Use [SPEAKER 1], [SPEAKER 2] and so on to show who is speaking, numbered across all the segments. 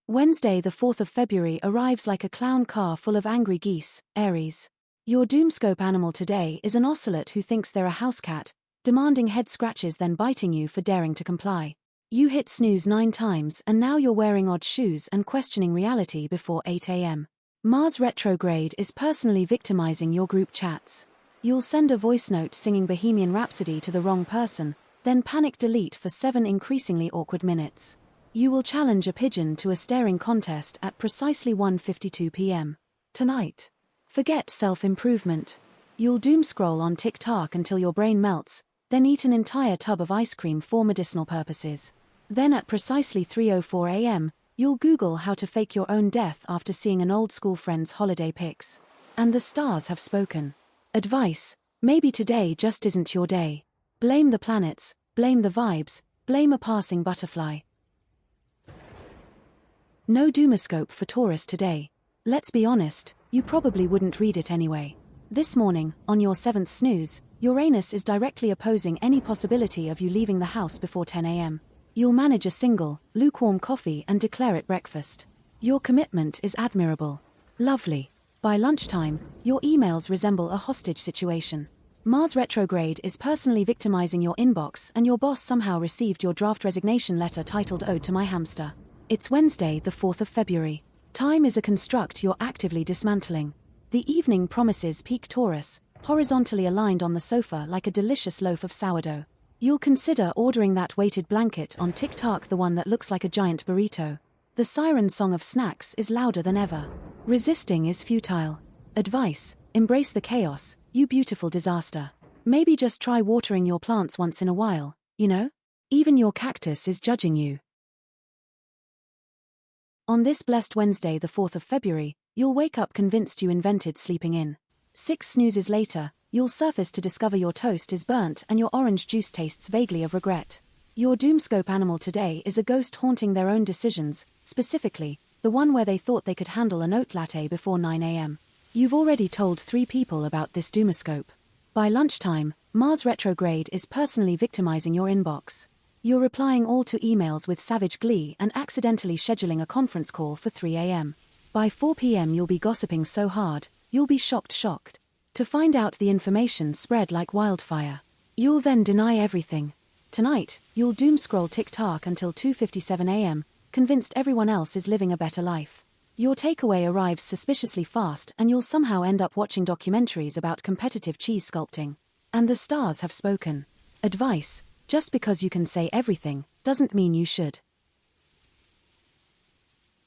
[SPEAKER 1] Wednesday, the 4th of February arrives like a clown car full of angry geese, Aries. Your doomscope animal today is an ocelot who thinks they're a house cat, demanding head scratches then biting you for daring to comply. You hit snooze 9 times and now you're wearing odd shoes and questioning reality before 8 a.m. Mars retrograde is personally victimizing your group chats. You'll send a voice note singing Bohemian Rhapsody to the wrong person, then panic delete for 7 increasingly awkward minutes. You will challenge a pigeon to a staring contest at precisely 1:52 p.m. tonight. Forget self-improvement. You'll doom scroll on TikTok until your brain melts, then eat an entire tub of ice cream for medicinal purposes. Then at precisely 3:04 a.m., you'll Google how to fake your own death after seeing an old school friend's holiday pics. And the stars have spoken. Advice: maybe today just isn't your day. Blame the planets, blame the vibes, blame a passing butterfly. No Doomoscope for Taurus today. Let's be honest, you probably wouldn't read it anyway. This morning, on your 7th snooze, Uranus is directly opposing any possibility of you leaving the house before 10 a.m. You'll manage a single, lukewarm coffee and declare it breakfast. Your commitment is admirable. Lovely. By lunchtime, your emails resemble a hostage situation. Mars retrograde is personally victimizing your inbox and your boss somehow received your draft resignation letter titled Ode to My Hamster. It's Wednesday, the 4th of February. Time is a construct you're actively dismantling. The evening promises peak Taurus, horizontally aligned on the sofa like a delicious loaf of sourdough. You'll consider ordering that weighted blanket on TikTok, the one that looks like a giant burrito. The siren song of snacks is louder than ever. Resisting is futile. Advice: embrace the chaos, you beautiful disaster. Maybe just try watering your plants once in a while, you know? Even your cactus is judging you. On this blessed Wednesday, the 4th of February, you'll wake up convinced you invented sleeping in. 6 snoozes later, you'll surface to discover your toast is burnt and your orange juice tastes vaguely of regret. Your doomscope animal today is a ghost haunting their own decisions, specifically, the one where they thought they could handle an oat latte before 9 a.m. You've already told 3 people about this doomoscope. By lunchtime, Mars retrograde is personally victimizing your inbox. You're replying all to emails with savage glee and accidentally scheduling a conference call for 3 a.m. By 4 p.m. you'll be gossiping so hard, you'll be shocked to find out the information spread like wildfire. You'll then deny everything. Tonight, you'll doom scroll TikTok until 2:57 a.m., convinced everyone else is living a better life. Your takeaway arrives suspiciously fast and you'll somehow end up watching documentaries about competitive cheese sculpting. And the stars have spoken. Advice: just because you can say everything, doesn't mean you should.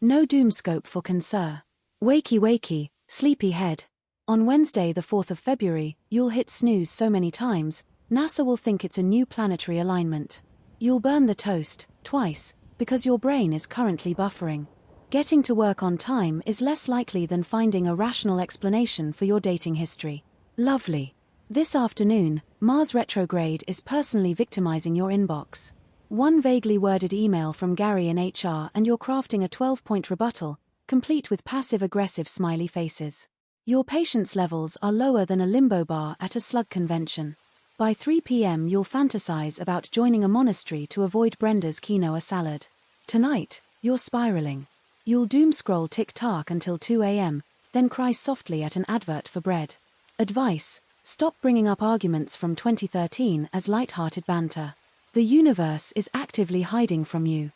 [SPEAKER 1] No doomscope for Cancer. Wakey, sleepy head. On Wednesday, the 4th of February, you'll hit snooze so many times, NASA will think it's a new planetary alignment. You'll burn the toast, twice, because your brain is currently buffering. Getting to work on time is less likely than finding a rational explanation for your dating history. Lovely. This afternoon, Mars retrograde is personally victimizing your inbox. One vaguely worded email from Gary in HR and you're crafting a 12-point rebuttal, complete with passive-aggressive smiley faces. Your patience levels are lower than a limbo bar at a slug convention. By 3 p.m. you'll fantasize about joining a monastery to avoid Brenda's quinoa salad. Tonight, you're spiraling. You'll doom scroll TikTok until 2 a.m., then cry softly at an advert for bread. Advice: stop bringing up arguments from 2013 as light-hearted banter. The universe is actively hiding from you.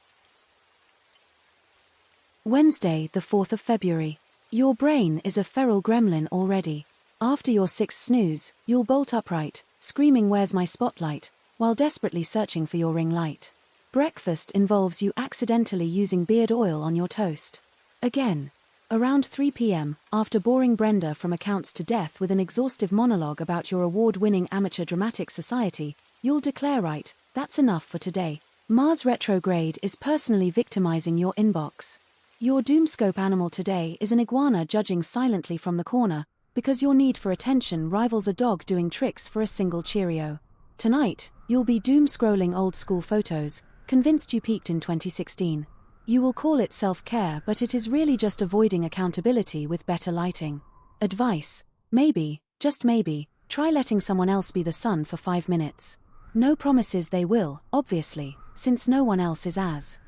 [SPEAKER 1] Wednesday, the 4th of February. Your brain is a feral gremlin already. After your 6th snooze, you'll bolt upright, screaming "Where's my spotlight?" while desperately searching for your ring light. Breakfast involves you accidentally using beard oil on your toast. Again. Around 3 p.m., after boring Brenda from accounts to death with an exhaustive monologue about your award-winning amateur dramatic society, you'll declare, "Right, that's enough for today." Mars retrograde is personally victimizing your inbox. Your doomscope animal today is an iguana judging silently from the corner, because your need for attention rivals a dog doing tricks for a single Cheerio. Tonight, you'll be doom-scrolling old-school photos, convinced you peaked in 2016. You will call it self-care, but it is really just avoiding accountability with better lighting. Advice: maybe, just maybe, try letting someone else be the sun for 5 minutes. No promises they will, obviously, since no one else is as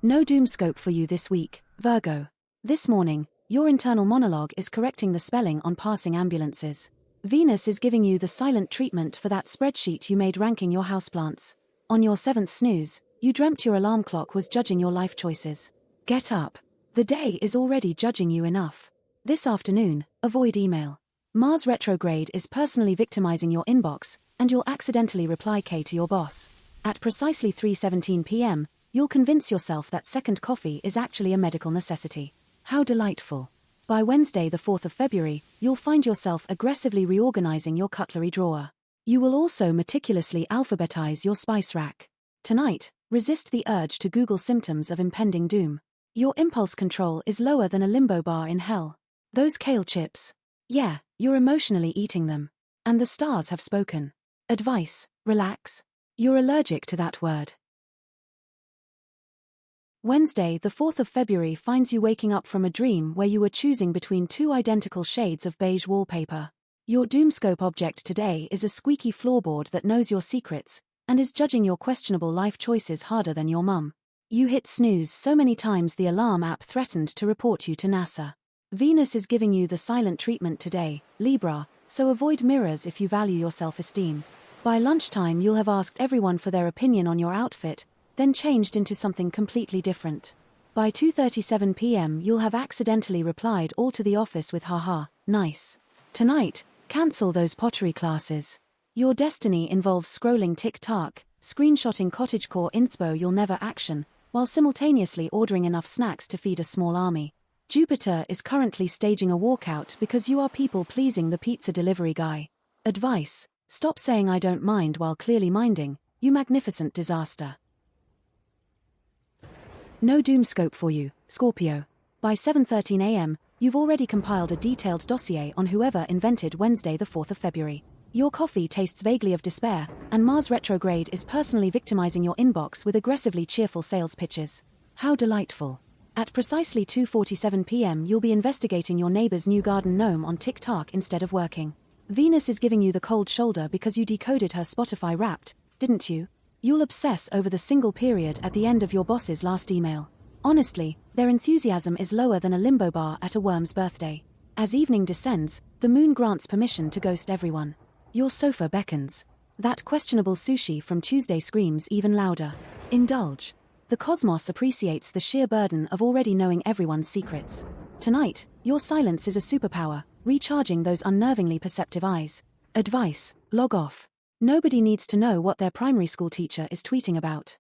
[SPEAKER 1] No doomscope for you this week, Virgo. This morning, your internal monologue is correcting the spelling on passing ambulances. Venus is giving you the silent treatment for that spreadsheet you made ranking your houseplants. On your 7th snooze, you dreamt your alarm clock was judging your life choices. Get up. The day is already judging you enough. This afternoon, avoid email. Mars retrograde is personally victimizing your inbox, and you'll accidentally reply K to your boss. At precisely 3:17 p.m., you'll convince yourself that second coffee is actually a medical necessity. How delightful. By Wednesday the 4th of February, you'll find yourself aggressively reorganizing your cutlery drawer. You will also meticulously alphabetize your spice rack. Tonight, resist the urge to Google symptoms of impending doom. Your impulse control is lower than a limbo bar in hell. Those kale chips. Yeah, you're emotionally eating them. And the stars have spoken. Advice, relax. You're allergic to that word. Wednesday, the 4th of February finds you waking up from a dream where you were choosing between two identical shades of beige wallpaper. Your doomscope object today is a squeaky floorboard that knows your secrets and is judging your questionable life choices harder than your mum. You hit snooze so many times the alarm app threatened to report you to NASA. Venus is giving you the silent treatment today, Libra, so avoid mirrors if you value your self-esteem. By lunchtime you'll have asked everyone for their opinion on your outfit, then changed into something completely different. By 2:37 p.m. you'll have accidentally replied all to the office with haha, nice. Tonight, cancel those pottery classes. Your destiny involves scrolling TikTok, screenshotting cottagecore inspo you'll never action, while simultaneously ordering enough snacks to feed a small army. Jupiter is currently staging a walkout because you are people-pleasing the pizza delivery guy. Advice, stop saying I don't mind while clearly minding, you magnificent disaster. No doomscope for you, Scorpio. By 7:13 a.m., you've already compiled a detailed dossier on whoever invented Wednesday the 4th of February. Your coffee tastes vaguely of despair, and Mars retrograde is personally victimizing your inbox with aggressively cheerful sales pitches. How delightful. At precisely 2:47 p.m. you'll be investigating your neighbor's new garden gnome on TikTok instead of working. Venus is giving you the cold shoulder because you decoded her Spotify Wrapped, didn't you? You'll obsess over the single period at the end of your boss's last email. Honestly, their enthusiasm is lower than a limbo bar at a worm's birthday. As evening descends, the moon grants permission to ghost everyone. Your sofa beckons. That questionable sushi from Tuesday screams even louder. Indulge. The cosmos appreciates the sheer burden of already knowing everyone's secrets. Tonight, your silence is a superpower, recharging those unnervingly perceptive eyes. Advice, log off. Nobody needs to know what their primary school teacher is tweeting about.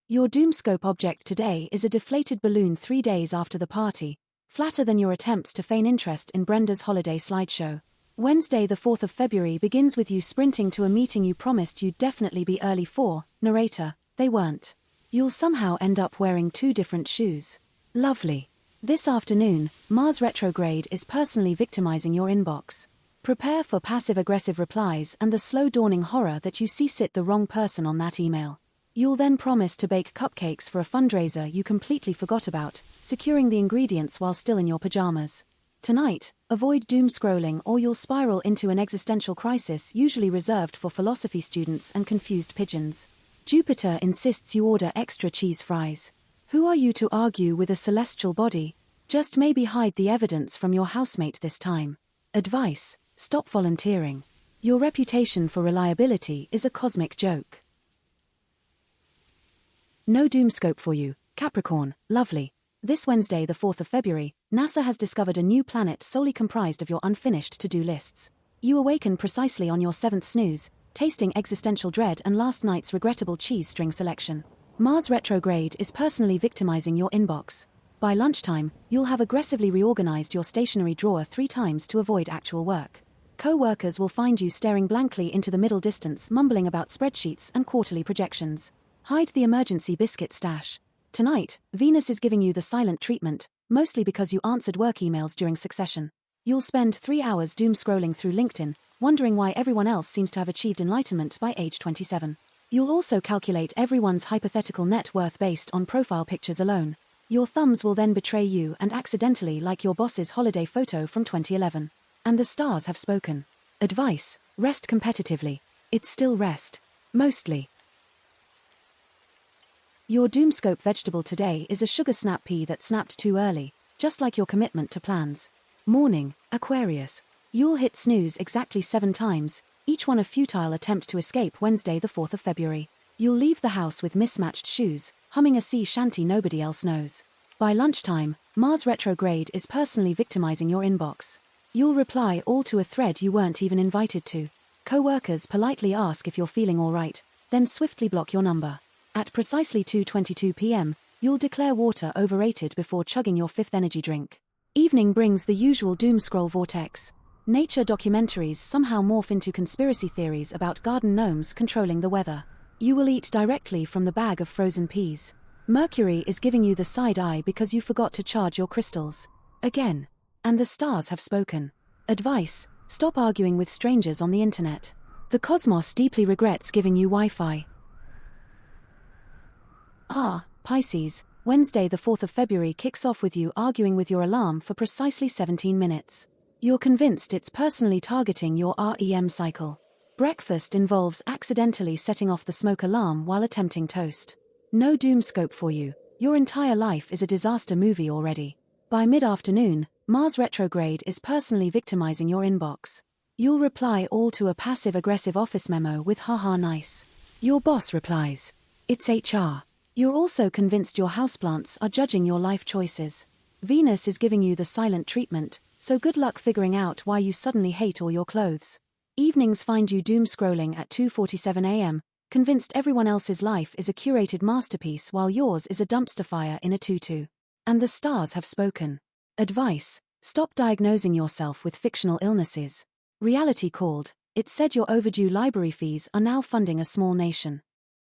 [SPEAKER 1] Your doomscope object today is a deflated balloon 3 days after the party, flatter than your attempts to feign interest in Brenda's holiday slideshow. Wednesday the 4th of February begins with you sprinting to a meeting you promised you'd definitely be early for, narrator, they weren't. You'll somehow end up wearing 2 different shoes. Lovely. This afternoon, Mars retrograde is personally victimizing your inbox. Prepare for passive-aggressive replies and the slow-dawning horror that you sit the wrong person on that email. You'll then promise to bake cupcakes for a fundraiser you completely forgot about, securing the ingredients while still in your pajamas. Tonight, avoid doom scrolling or you'll spiral into an existential crisis usually reserved for philosophy students and confused pigeons. Jupiter insists you order extra cheese fries. Who are you to argue with a celestial body? Just maybe hide the evidence from your housemate this time. Advice, stop volunteering. Your reputation for reliability is a cosmic joke. No doomscope for you, Capricorn, lovely. This Wednesday the 4th of February, NASA has discovered a new planet solely comprised of your unfinished to-do lists. You awaken precisely on your 7th snooze, tasting existential dread and last night's regrettable cheese string selection. Mars retrograde is personally victimizing your inbox. By lunchtime, you'll have aggressively reorganized your stationery drawer 3 times to avoid actual work. Co-workers will find you staring blankly into the middle distance mumbling about spreadsheets and quarterly projections. Hide the emergency biscuit stash. Tonight, Venus is giving you the silent treatment, mostly because you answered work emails during succession. You'll spend 3 hours doom scrolling through LinkedIn, wondering why everyone else seems to have achieved enlightenment by age 27. You'll also calculate everyone's hypothetical net worth based on profile pictures alone. Your thumbs will then betray you and accidentally like your boss's holiday photo from 2011. And the stars have spoken. Advice, rest competitively. It's still rest. Mostly. Your Doomscope vegetable today is a sugar snap pea that snapped too early, just like your commitment to plans. Morning, Aquarius. You'll hit snooze exactly 7 times, each one a futile attempt to escape Wednesday the 4th of February. You'll leave the house with mismatched shoes, humming a sea shanty nobody else knows. By lunchtime, Mars retrograde is personally victimizing your inbox. You'll reply all to a thread you weren't even invited to. Co-workers politely ask if you're feeling alright, then swiftly block your number. At precisely 2:22 p.m., you'll declare water overrated before chugging your 5th energy drink. Evening brings the usual doom scroll vortex. Nature documentaries somehow morph into conspiracy theories about garden gnomes controlling the weather. You will eat directly from the bag of frozen peas. Mercury is giving you the side eye because you forgot to charge your crystals. Again. And the stars have spoken. Advice: stop arguing with strangers on the internet. The cosmos deeply regrets giving you Wi-Fi. Pisces, Wednesday the 4th of February kicks off with you arguing with your alarm for precisely 17 minutes. You're convinced it's personally targeting your REM cycle. Breakfast involves accidentally setting off the smoke alarm while attempting toast. No Doomscope for you, your entire life is a disaster movie already. By mid-afternoon, Mars retrograde is personally victimizing your inbox. You'll reply all to a passive-aggressive office memo with haha nice. Your boss replies, it's HR. You're also convinced your houseplants are judging your life choices. Venus is giving you the silent treatment, so good luck figuring out why you suddenly hate all your clothes. Evenings find you doom scrolling at 2:47 a.m., convinced everyone else's life is a curated masterpiece while yours is a dumpster fire in a tutu. And the stars have spoken. Advice: stop diagnosing yourself with fictional illnesses. Reality called. It said your overdue library fees are now funding a small nation.